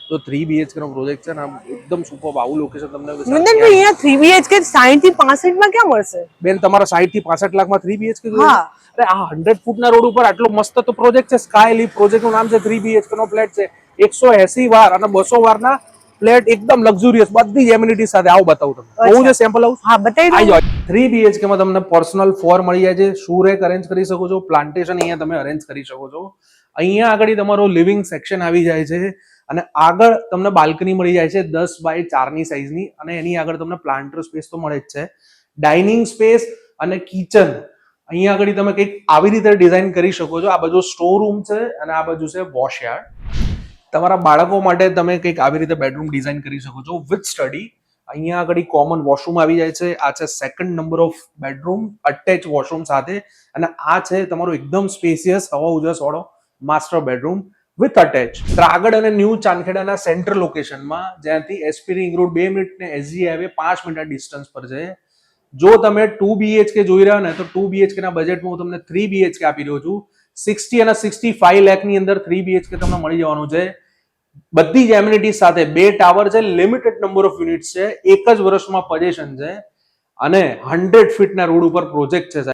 તો 3 BHK નો project છે ને એકદમ સુપર. આવું લોકેશન તમને નંદનભાઈ અહીંયા 3 BHK 60 થી 65 માં ક્યાં મળશે બેન? તમારા 60 થી 65 લાખમાં 3 BHK જોઈએ? હા. અરે આ 100 ફૂટના રોડ ઉપર આટલો મસ્ત તો પ્રોજેક્ટ છે. સ્કાય લીફ પ્રોજેક્ટ નું નામ છે. 3 BHK નો ફ્લેટ છે. 180 વાર અને 200 વારના ફ્લેટ, એકદમ લક્ઝુરિયસ, બધી જ એમિનિટી સાથે. આવું બતાવું તમને. બહુ જ સેમ્પલ હાઉસ. હા, બતાવી દો. 3 BHK માં તમને પર્સનલ 4 મળી જાય છે. શૂ રેક અરેન્જ કરી શકો છો. પ્લાન્ટેશન અહીંયા તમે અરેન્જ કરી શકો છો. અહીંયા આગળ તમારો લિવિંગ સેક્શન આવી જાય છે અને આગળ તમને બાલ્કની મળી જાય છે 10 બાય 4 ની સાઈઝની, અને એની આગળ તમને પ્લાન્ટર સ્પેસ તો મળે જ છે. ડાઇનિંગ સ્પેસ અને કિચન અહીંયા આગળ તમે કંઈક આવી રીતે ડિઝાઇન કરી શકો છો. આ બાજુ સ્ટોર રૂમ છે અને આ બાજુ છે વોશયાર્ડ. તમારા બાળકો માટે તમે કંઈક આવી રીતે બેડરૂમ ડિઝાઇન કરી શકો છો વિથ સ્ટડી. અહીંયા આગળ કોમન વોશરૂમ આવી જાય છે. આ છે 2nd number of bedroom, attach washroom સાથે, અને આ છે તમારો એકદમ સ્પેસિયસ હવા ઉજાસ વાળો માસ્ટર બેડરૂમ વિથ અટેચ. ત્રાગડ અને ન્યૂ ચાંદખેડાના સેન્ટ્રલ લોકેશનમાં, જ્યાંથી એસપી રિંગ રોડ 2 મિનિટ ને એસજી હાઈવે 5 મિનિટ ડિસ્ટન્સ પર છે. જો તમે 2 BHK જોઈ રહ્યા ને, તો 2 BHK ના બજેટમાં હું તમને 3 BHK આપી રહ્યો છું. 60 અને 65 લાખની અંદર 3 BHK તમને મળી જવાનું છે. બધી જ એમ્યુનિટી સાથે. 2 ટાવર છે, લિમિટેડ નંબર ઓફ યુનિટ્સ છે, એક જ વર્ષમાં પોઝેશન છે, અને 100 ફીટના રોડ ઉપર પ્રોજેક્ટ છે.